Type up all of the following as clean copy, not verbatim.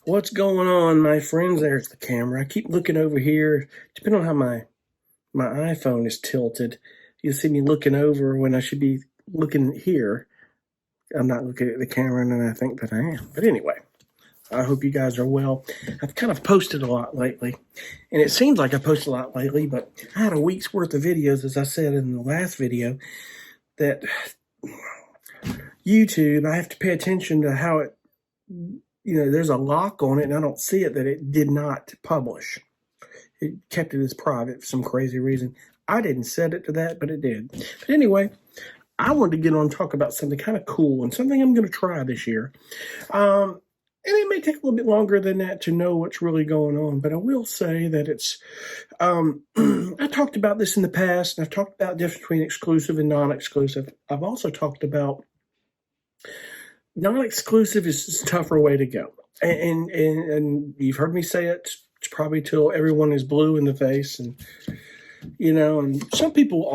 What's going on, my friends? There's the camera. I keep looking over here. Depending on how my iPhone is tilted, you'll see me looking over when I should be looking here. I'm not looking at the camera, and I think that I am. But anyway, I hope you guys are well. I've kind of posted a lot lately, and it seems like I posted a lot lately, but I had a week's worth of videos, as I said in the last video, that YouTube, I have to pay attention to how it, there's a lock on it, and I don't see it that it did not publish. It kept it as private for some crazy reason. I didn't set it to that, but it did. But anyway, I wanted to get on and talk about something kind of cool and something I'm going to try this year. And it may take a little bit longer than that to know what's really going on, but I will say that it's, I talked about this in the past, and I've talked about the difference between exclusive and non-exclusive. I've also talked about non-exclusive is a tougher way to go. And you've heard me say it. It's probably till everyone is blue in the face. And, and some people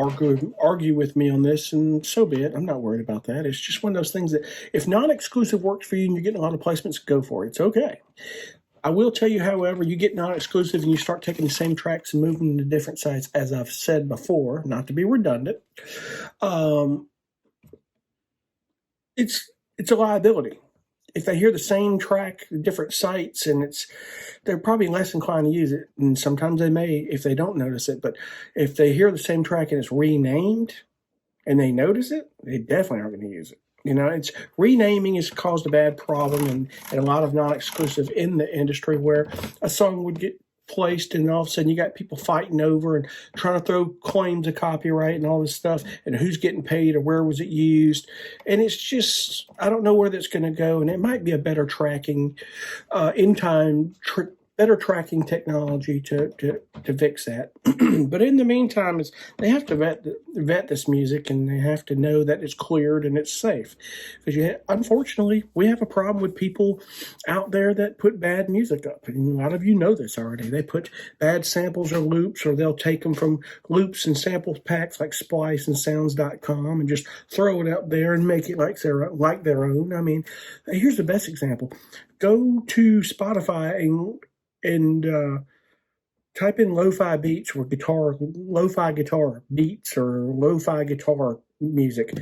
argue with me on this, and so be it. I'm not worried about that. It's just one of those things that if non-exclusive works for you and you're getting a lot of placements, go for it. It's okay. I will tell you, however, you get non-exclusive and you start taking the same tracks and moving them to different sites, as I've said before, not to be redundant, it's a liability. If they hear the same track at different sites, and they're probably less inclined to use it. And sometimes they may if they don't notice it. But if they hear the same track and it's renamed and they notice it, they definitely aren't going to use it. It's renaming has caused a bad problem and a lot of non-exclusive in the industry, where a song would get placed and all of a sudden you got people fighting over and trying to throw claims of copyright and all this stuff, and who's getting paid or where was it used. And it's just, I don't know where that's going to go. And it might be a better tracking better tracking technology to fix that. But in the meantime, they have to vet this music, and they have to know that it's cleared and it's safe. Because unfortunately, we have a problem with people out there that put bad music up. And a lot of you know this already. They put bad samples or loops, or they'll take them from loops and samples packs like Splice and Sounds.com and just throw it out there and make it like their own. I mean, here's the best example. Go to Spotify and type in lo-fi beats or lo-fi guitar beats or lo-fi guitar music.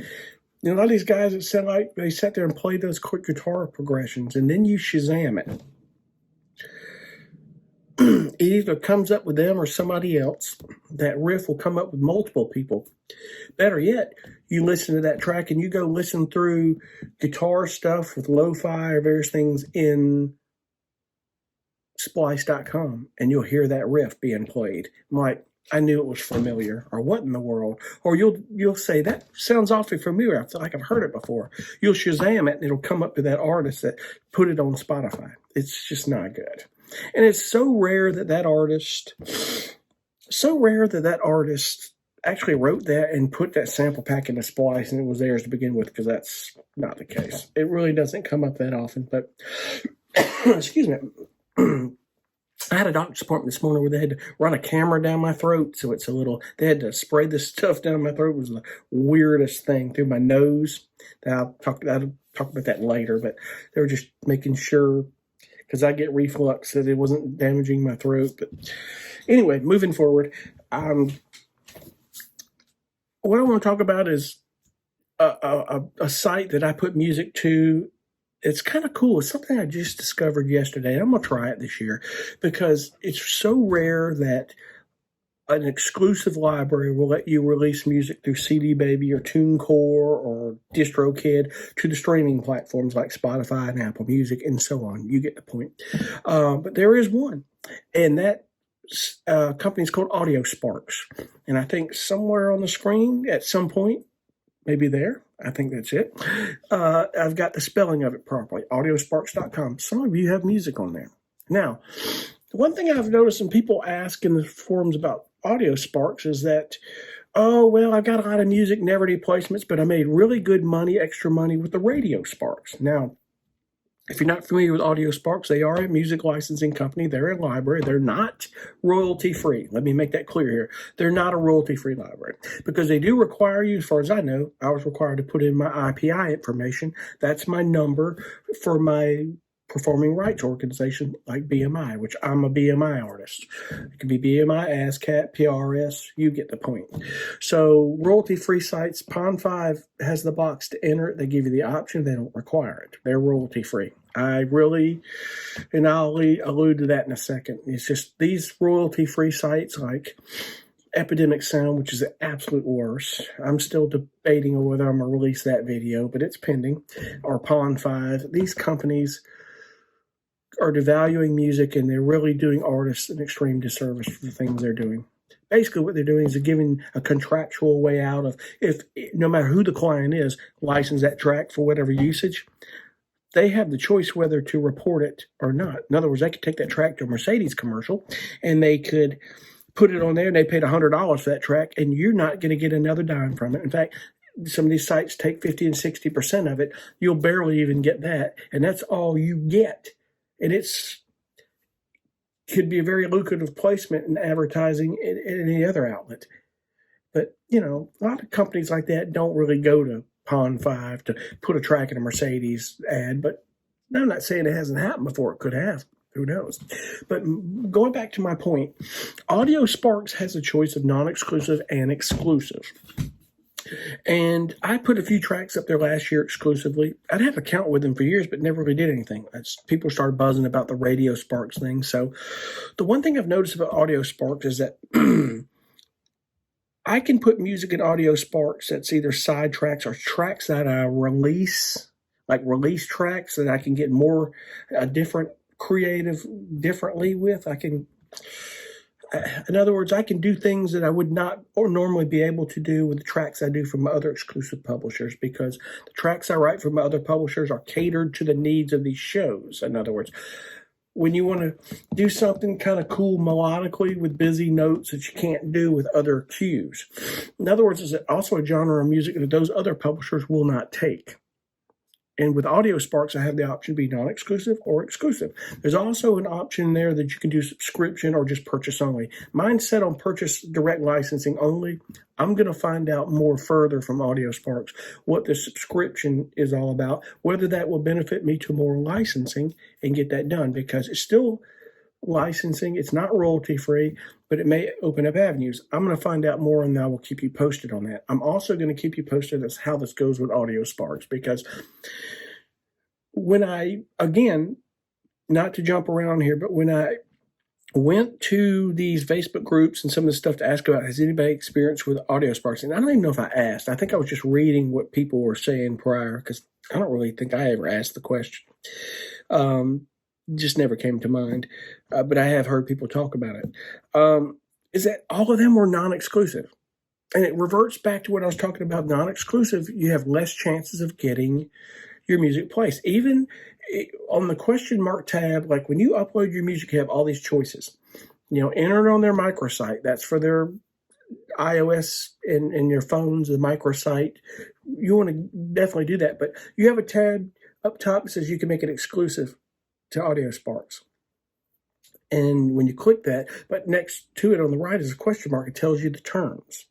A lot of these guys that sound like they sat there and played those quick guitar progressions, and then you Shazam it. It either comes up with them or somebody else. That riff will come up with multiple people. Better yet, you listen to that track and you go listen through guitar stuff with lo-fi or various things in Splice.com, and you'll hear that riff being played. I'm like, I knew it was familiar, or what in the world? Or you'll say, that sounds awfully familiar. I feel like I've heard it before. You'll Shazam it, and it'll come up to that artist that put it on Spotify. It's just not good. And it's so rare that artist actually wrote that and put that sample pack into Splice and it was theirs to begin with, because that's not the case. It really doesn't come up that often. But excuse me. I had a doctor's appointment this morning where they had to run a camera down my throat, so they had to spray this stuff down my throat. It was the weirdest thing, through my nose. I'll talk about that later, but they were just making sure, because I get reflux, that it wasn't damaging my throat. But anyway, moving forward, what I want to talk about is a site that I put music to. It's kind of cool. It's something I just discovered yesterday. I'm going to try it this year, because it's so rare that an exclusive library will let you release music through CD Baby or TuneCore or DistroKid to the streaming platforms like Spotify and Apple Music and so on. You get the point. But there is one, and that company is called Audiosparx. And I think somewhere on the screen at some point, maybe there, I think that's it. I've got the spelling of it properly, Audiosparx.com. Some of you have music on there. Now, one thing I've noticed, and people ask in the forums about Audiosparx, is that, oh, well, I've got a lot of music, never any placements, but I made really good money, extra money with the Radio Sparks. Now, If you're not familiar with Audiosparx, they are a music licensing company. They're a library. They're not royalty-free. Let me make that clear here. They're not a royalty-free library because they do require you, as far as I know, I was required to put in my IPI information. That's my number for my performing rights organization like BMI, which I'm a BMI artist. It could be BMI, ASCAP, PRS, you get the point. So royalty-free sites, Pond5 has the box to enter it. They give you the option. They don't require it. They're royalty-free. And I'll allude to that in a second. It's just these royalty-free sites like Epidemic Sound, which is the absolute worst. I'm still debating on whether I'm going to release that video, but it's pending. Or Pond5. These companies are devaluing music, and they're really doing artists an extreme disservice for the things they're doing. Basically, what they're doing is they're giving a contractual way out of, if no matter who the client is, license that track for whatever usage. They have the choice whether to report it or not. In other words, they could take that track to a Mercedes commercial, and they could put it on there, and they paid $100 for that track, and you're not going to get another dime from it. In fact, some of these sites take 50 and 60% of it. You'll barely even get that, and that's all you get. And could be a very lucrative placement in advertising in any other outlet. But, a lot of companies like that don't really go to Pond5 to put a track in a Mercedes ad. But I'm not saying it hasn't happened before. It could have. Who knows? But going back to my point, Audiosparx has a choice of non-exclusive and exclusive. And I put a few tracks up there last year exclusively. I'd have an account with them for years, but never really did anything. People started buzzing about the Audiosparx thing. So the one thing I've noticed about Audiosparx is that I can put music in Audiosparx that's either side tracks or tracks that I release, like release tracks that I can get more differently with. In other words, I can do things that I would not or normally be able to do with the tracks I do from my other exclusive publishers, because the tracks I write from my other publishers are catered to the needs of these shows. In other words, when you want to do something kind of cool melodically with busy notes that you can't do with other cues. In other words, it's also a genre of music that those other publishers will not take. And with Audiosparx, I have the option to be non-exclusive or exclusive. There's also an option there that you can do subscription or just purchase only. Mine's set on purchase direct licensing only. I'm going to find out more further from Audiosparx what the subscription is all about, whether that will benefit me to more licensing and get that done, because it's still licensing. It's not royalty free, but it may open up avenues. I'm going to find out more, and I will keep you posted on that. I'm also going to keep you posted as how this goes with Audiosparx, because when again, not to jump around here, but when I went to these Facebook groups and some of the stuff to ask about, has anybody experienced with Audiosparx? And I don't even know if I asked. I think I was just reading what people were saying prior, because I don't really think I ever asked the question. Just never came to mind, but I have heard people talk about it. Is that all of them were non-exclusive. And it reverts back to what I was talking about. Non-exclusive, you have less chances of getting your music placed. Even on the question mark tab, like when you upload your music, you have all these choices. Enter it on their microsite. That's for their iOS and your phones, the microsite. You want to definitely do that. But you have a tab up top that says you can make it exclusive to Audiosparx. And when you click that, but next to it on the right is a question mark. It tells you the terms.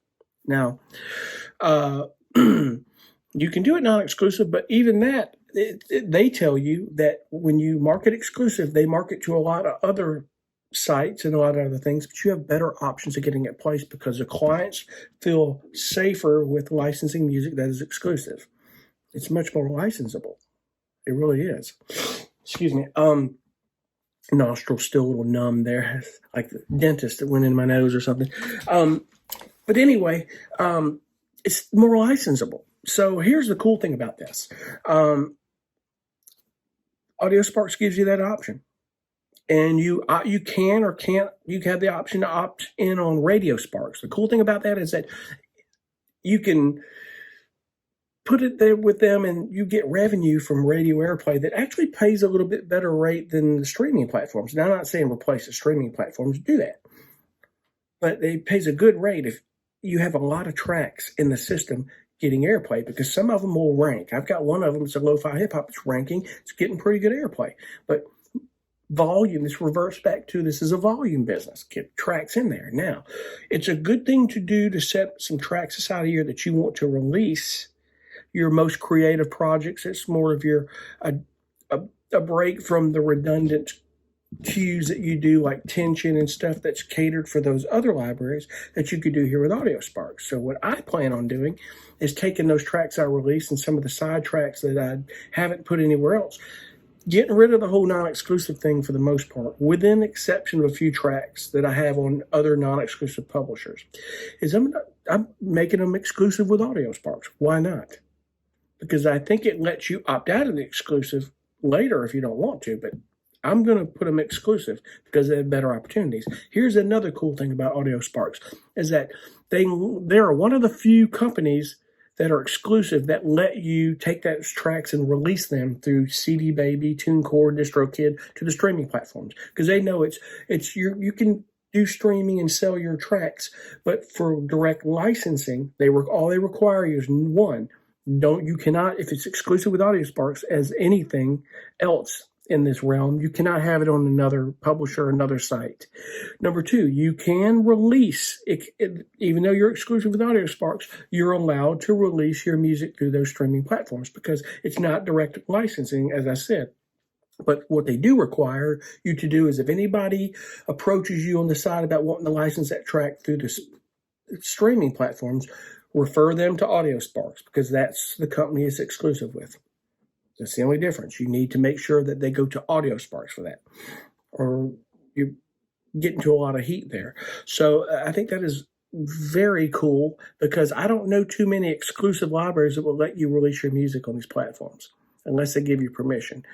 Now, you can do it non-exclusive, but even that, they tell you that when you market exclusive, they market to a lot of other sites and a lot of other things, but you have better options of getting it placed because the clients feel safer with licensing music that is exclusive. It's much more licensable. It really is. Excuse me. Nostril still a little numb there, like the dentist that went in my nose or something. But anyway, it's more licensable. So here's the cool thing about this. Audiosparx gives you that option. And you can or can't, you have the option to opt in on Audiosparx. The cool thing about that is that you can put it there with them and you get revenue from radio airplay that actually pays a little bit better rate than the streaming platforms. Now, I'm not saying replace the streaming platforms, do that. But it pays a good rate if you have a lot of tracks in the system getting airplay, because some of them will rank. I've got one of them, it's a lo-fi hip-hop, it's ranking, it's getting pretty good airplay. But volume, this reverts back to, this is a volume business. Get tracks in there. Now, it's a good thing to do to set some tracks aside a year that you want to release your most creative projects. It's more of your a break from the redundant cues that you do, like tension and stuff that's catered for those other libraries that you could do here with Audiosparx. So what I plan on doing is taking those tracks I released and some of the side tracks that I haven't put anywhere else, getting rid of the whole non-exclusive thing for the most part, with an exception of a few tracks that I have on other non-exclusive publishers, is I'm making them exclusive with Audiosparx. Why not? Because I think it lets you opt out of the exclusive later if you don't want to, but I'm going to put them exclusive because they have better opportunities. Here's another cool thing about Audiosparx, is that they are one of the few companies that are exclusive that let you take those tracks and release them through CD Baby, TuneCore, DistroKid to the streaming platforms, because they know you can do streaming and sell your tracks, but for direct licensing, all they require you is one. You cannot, if it's exclusive with Audiosparx as anything else in this realm, you cannot have it on another publisher, another site. Number two, you can release, even though you're exclusive with Audiosparx, you're allowed to release your music through those streaming platforms because it's not direct licensing, as I said. But what they do require you to do is, if anybody approaches you on the side about wanting to license that track through the streaming platforms, refer them to Audiosparx, because that's the company it's exclusive with. That's the only difference. You need to make sure that they go to Audiosparx for that, or you get into a lot of heat there. So I think that is very cool, because I don't know too many exclusive libraries that will let you release your music on these platforms unless they give you permission.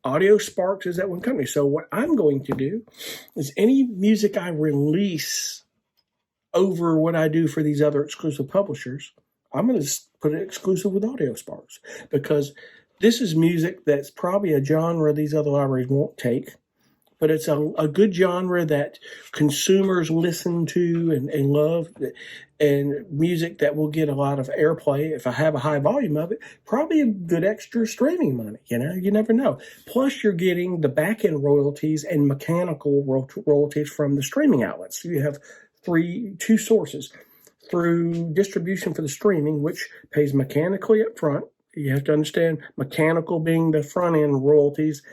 Audiosparx is that one company. So what I'm going to do is, any music I release over what I do for these other exclusive publishers, I'm going to put it exclusive with Audiosparx, because this is music that's probably a genre these other libraries won't take, but it's a good genre that consumers listen to and love, and music that will get a lot of airplay. If I have a high volume of it, probably a good extra streaming money. You never know. Plus, you're getting the back-end royalties and mechanical royalties from the streaming outlets. So you have two sources: through distribution for the streaming, which pays mechanically up front. You have to understand mechanical being the front end royalties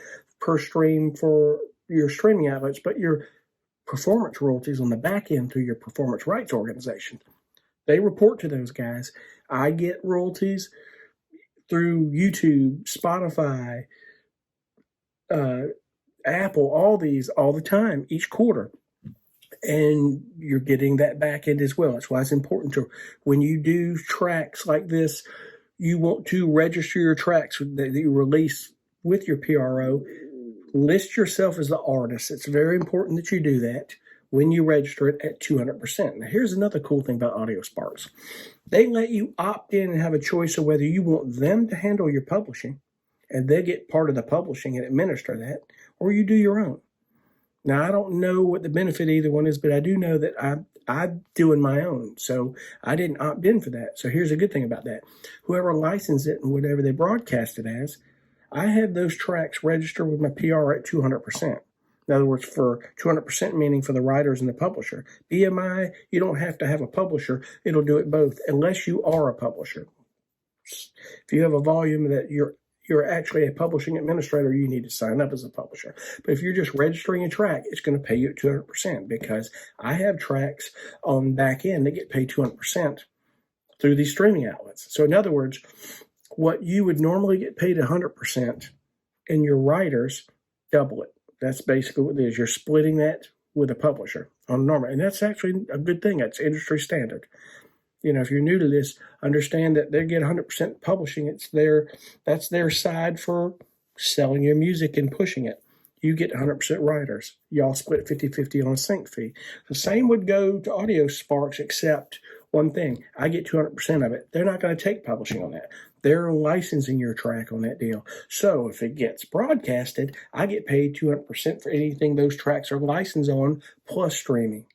per stream for your streaming outlets, but your performance royalties on the back end through your performance rights organization. They report to those guys. I get royalties through YouTube, Spotify, Apple, all these all the time, each quarter. And you're getting that back end as well. That's why it's important to, when you do tracks like this, you want to register your tracks that you release with your PRO. List yourself as the artist. It's very important that you do that when you register it at 200%. Now, here's another cool thing about Audiosparx. They let you opt in and have a choice of whether you want them to handle your publishing, and they get part of the publishing and administer that, or you do your own. Now, I don't know what the benefit of either one is, but I do know that I'm doing my own. So I didn't opt in for that. So here's a good thing about that. Whoever licensed it and whatever they broadcast it as, I have those tracks registered with my PR at 200%. In other words, for 200% meaning for the writers and the publisher. BMI, you don't have to have a publisher. It'll do it both, unless you are a publisher. If you have a volume that you're actually a publishing administrator, you need to sign up as a publisher. But if you're just registering a track, it's going to pay you at 200%, because I have tracks on back end that get paid 200% through these streaming outlets. So in other words, what you would normally get paid 100% and your writers double it. That's basically what it is. You're splitting that with a publisher on normal. And that's actually a good thing. That's industry standard. If you're new to this, understand that they get 100% publishing. That's their side for selling your music and pushing it. You get 100% writers. Y'all split 50-50 on a sync fee. The same would go to Audiosparx, except one thing. I get 200% of it. They're not going to take publishing on that. They're licensing your track on that deal. So if it gets broadcasted, I get paid 200% for anything those tracks are licensed on, plus streaming.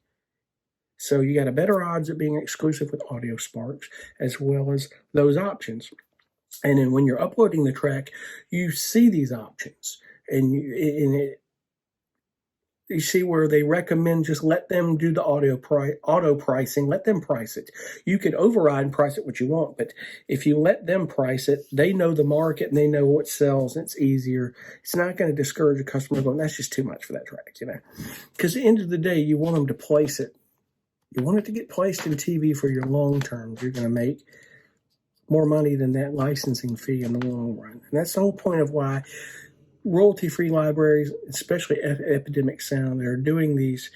So you got a better odds at being exclusive with Audiosparx, as well as those options. And then when you're uploading the track, you see these options, and you see where they recommend just let them do the auto pricing, let them price it. You can override and price it what you want, but if you let them price it, they know the market and they know what sells, and it's easier. It's not going to discourage a customer going, that's just too much for that track, Because at the end of the day, you want them to place it. You want it to get placed in TV for your long terms. You're going to make more money than that licensing fee in the long run. And that's the whole point of why royalty-free libraries, especially Epidemic Sound, they're doing these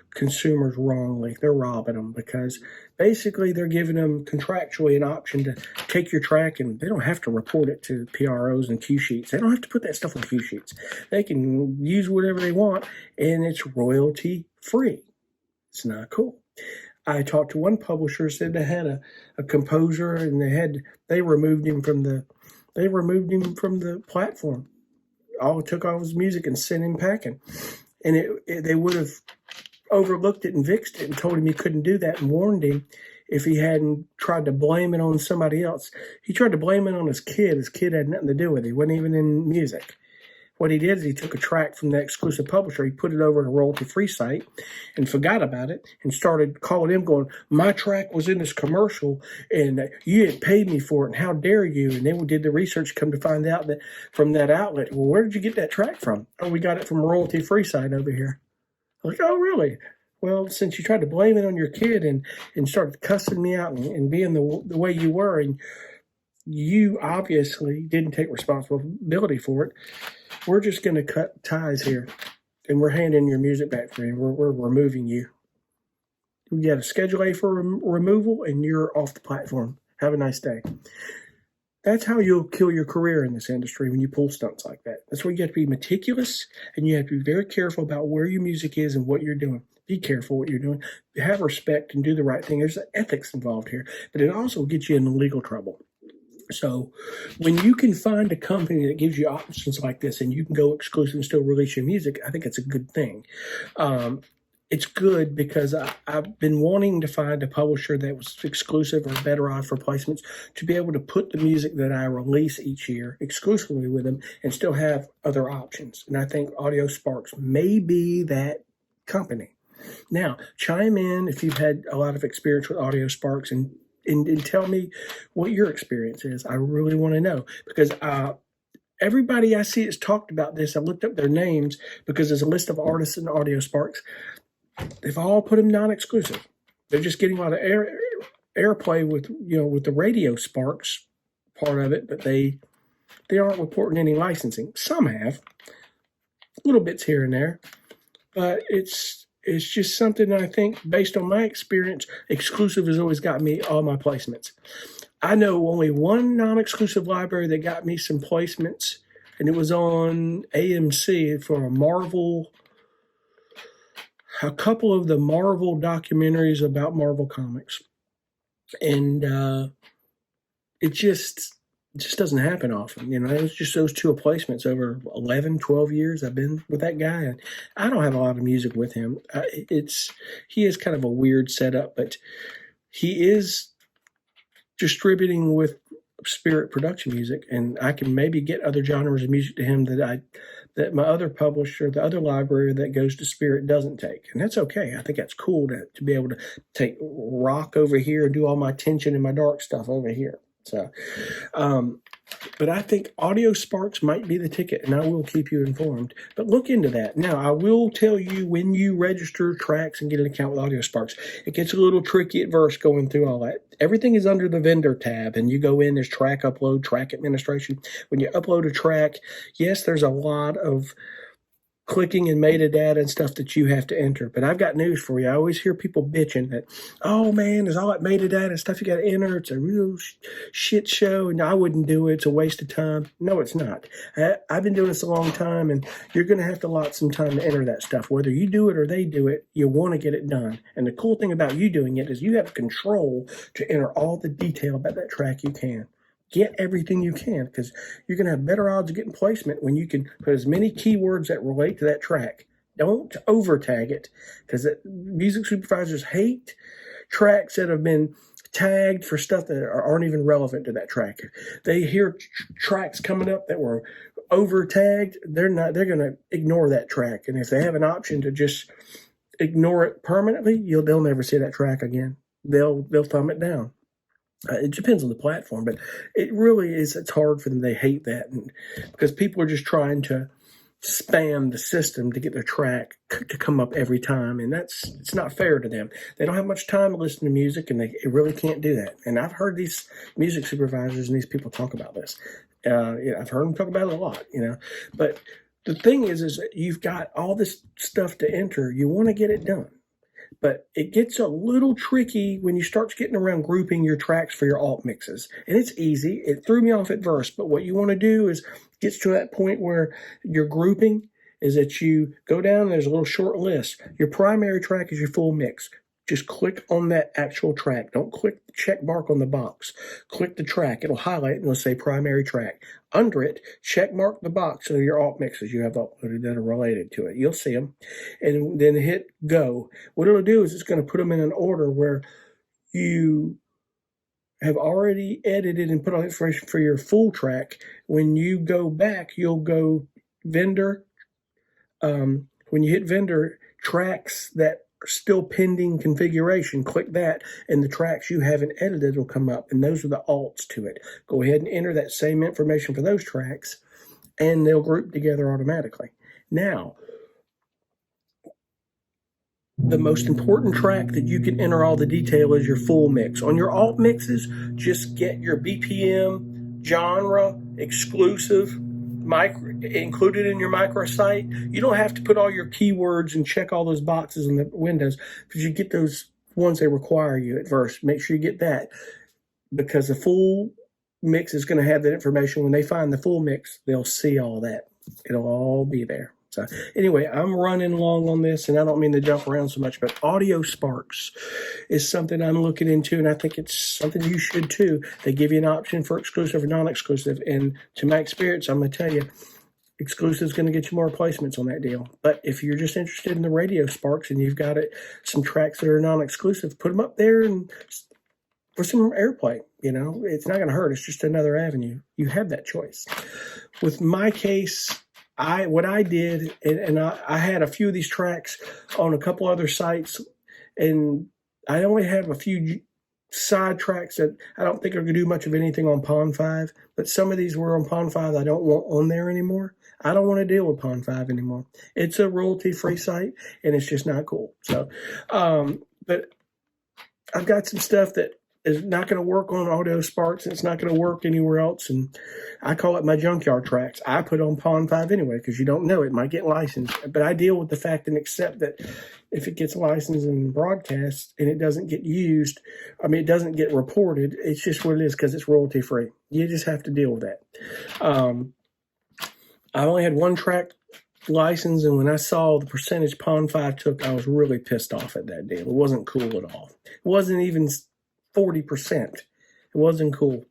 consumers wrongly. They're robbing them because basically they're giving them contractually an option to take your track, and they don't have to report it to PROs and Q sheets. They don't have to put that stuff on Q sheets. They can use whatever they want, and it's royalty-free. It's not cool. I talked to one publisher, said they had a composer, and they removed him from the platform. Took all his music and sent him packing. And they would have overlooked it and fixed it and told him he couldn't do that and warned him if he hadn't tried to blame it on somebody else. He tried to blame it on his kid. His kid had nothing to do with it. He wasn't even in music. What he did is he took a track from the exclusive publisher, he put it over to a royalty-free site and forgot about it and started calling him going, my track was in this commercial and you didn't pay me for it and how dare you? And then we did the research, come to find out that from that outlet, well, where did you get that track from? Oh, we got it from a royalty-free site over here. I was like, oh, really? Well, since you tried to blame it on your kid and started cussing me out and being the way you were, and you obviously didn't take responsibility for it, we're just going to cut ties here, and we're handing your music back for you. We're removing you. We got a Schedule A for removal, and you're off the platform. Have a nice day. That's how you'll kill your career in this industry when you pull stunts like that. That's why you have to be meticulous, and you have to be very careful about where your music is and what you're doing. Be careful what you're doing. Have respect and do the right thing. There's ethics involved here, but it also gets you into legal trouble. So when you can find a company that gives you options like this and you can go exclusive and still release your music, I think it's a good thing. It's good because I've been wanting to find a publisher that was exclusive or better off for placements to be able to put the music that I release each year exclusively with them and still have other options. And I think Audiosparx may be that company. Now, chime in if you've had a lot of experience with Audiosparx and tell me what your experience is. I really want to know because everybody I see has talked about this. I looked up their names because there's a list of artists in Audiosparx. They've all put them non-exclusive. They're just getting a lot of airplay with the Radio Sparks part of it, but they aren't reporting any licensing. Some have, little bits here and there, but it's just something I think, based on my experience, exclusive has always got me all my placements. I know only one non-exclusive library that got me some placements, and it was on AMC for a couple of the Marvel documentaries about Marvel Comics. And it just doesn't happen often. It was just those two placements over 11, 12 years I've been with that guy. And I don't have a lot of music with him. He is kind of a weird setup, but he is distributing with Spirit production music, and I can maybe get other genres of music to him that my other publisher, the other library that goes to Spirit doesn't take. And that's okay. I think that's cool to be able to take rock over here and do all my tension and my dark stuff over here. So, but I think Audiosparx might be the ticket, and I will keep you informed. But look into that. Now, I will tell you when you register tracks and get an account with Audiosparx, it gets a little tricky at first going through all that. Everything is under the vendor tab, and you go in, there's track upload, track administration. When you upload a track, yes, there's a lot of clicking and metadata and stuff that you have to enter. But I've got news for you. I always hear people bitching that, oh man, there's all that metadata and stuff you got to enter. It's a real shit show, and I wouldn't do it. It's a waste of time. No, it's not. I've been doing this a long time, and you're going to have to allot some time to enter that stuff. Whether you do it or they do it, you want to get it done. And the cool thing about you doing it is you have control to enter all the detail about that track you can. Get everything you can, because you're going to have better odds of getting placement when you can put as many keywords that relate to that track Don't over tag it, because music supervisors hate tracks that have been tagged for stuff that aren't even relevant to that track. They hear tracks coming up that were over tagged. They're going to ignore that track. And if they have an option to just ignore it permanently, they'll never see that track again. They'll thumb it down. It depends on the platform, but it really is. It's hard for them. They hate that, because people are just trying to spam the system to get their track to come up every time, and it's not fair to them. They don't have much time to listen to music, and they really can't do that. And I've heard these music supervisors and these people talk about this. I've heard them talk about it a lot, But the thing is that you've got all this stuff to enter. You want to get it done. But it gets a little tricky when you start getting around grouping your tracks for your alt mixes. And it's easy. It threw me off at first. But what you want to do is get to that point where your grouping is that you go down and there's a little short list. Your primary track is your full mix. Just click on that actual track. Don't click the check mark on the box. Click the track. It'll highlight and it'll say primary track. Under it, check mark the box of your alt mixes you have uploaded that are related to it. You'll see them. And then hit go. What it'll do is it's going to put them in an order where you have already edited and put on information for your full track. When you go back, you'll go vendor. When you hit vendor, tracks that are still pending configuration, click that, and the tracks you haven't edited will come up, and those are the alts to it. Go ahead and enter that same information for those tracks, and they'll group together automatically. Now, the most important track that you can enter all the detail is your full mix. On your alt mixes, just get your BPM, genre, exclusive, included in your microsite. You don't have to put all your keywords and check all those boxes in the windows, because you get those ones they require you at first. Make sure you get that, because the full mix is going to have that information. When they find the full mix, they'll see all that. It'll all be there. So anyway, I'm running long on this, and I don't mean to jump around so much, but Audiosparx is something I'm looking into, and I think it's something you should too. They give you an option for exclusive or non-exclusive, and to my experience, I'm going to tell you, exclusive is going to get you more placements on that deal. But if you're just interested in the Audiosparx and you've got some tracks that are non-exclusive, put them up there and for some airplay. It's not going to hurt. It's just another avenue. You have that choice. With my case, what I did, and I had a few of these tracks on a couple other sites, and I only have a few side tracks that I don't think are going to do much of anything on Pond 5, but some of these were on Pond 5 I don't want on there anymore. I don't want to deal with Pond 5 anymore. It's a royalty-free site, and it's just not cool. So, but I've got some stuff that is not going to work on Audiosparx, and it's not going to work anywhere else. And I call it my junkyard tracks. I put on Pond 5 anyway, because you don't know, it might get licensed. But I deal with the fact and accept that if it gets licensed and broadcast and it doesn't get used, it doesn't get reported, it's just what it is, because it's royalty free. You just have to deal with that. I only had one track license, and when I saw the percentage Pond 5 took, I was really pissed off at that deal. It wasn't cool at all. It wasn't even 40%. It wasn't cool.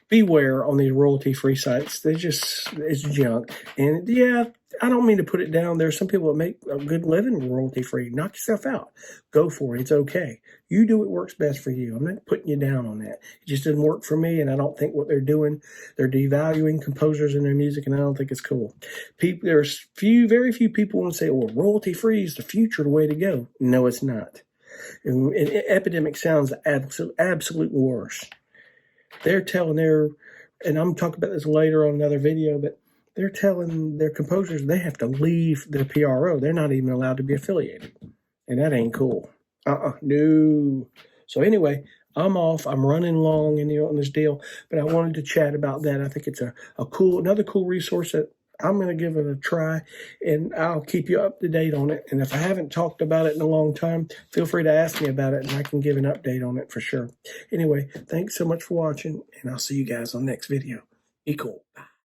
Beware on these royalty-free sites. It's junk. And yeah, I don't mean to put it down. There are some people that make a good living royalty-free. Knock yourself out. Go for it. It's okay. You do what works best for you. I'm not putting you down on that. It just didn't work for me, and I don't think what they're doing, they're devaluing composers and their music, and I don't think it's cool. There's very few people who say, well, royalty-free is the future, the way to go. No, it's not. And Epidemic sounds the absolute worst. They're telling and I'm talking about this later on another video, but they're telling their composers they have to leave their PRO. They're not even allowed to be affiliated. And that ain't cool. No. So anyway, I'm off. I'm running long on this deal, but I wanted to chat about that. I think it's another cool resource that I'm going to give it a try, and I'll keep you up to date on it. And if I haven't talked about it in a long time, feel free to ask me about it, and I can give an update on it for sure. Anyway, thanks so much for watching, and I'll see you guys on the next video. Be cool. Bye.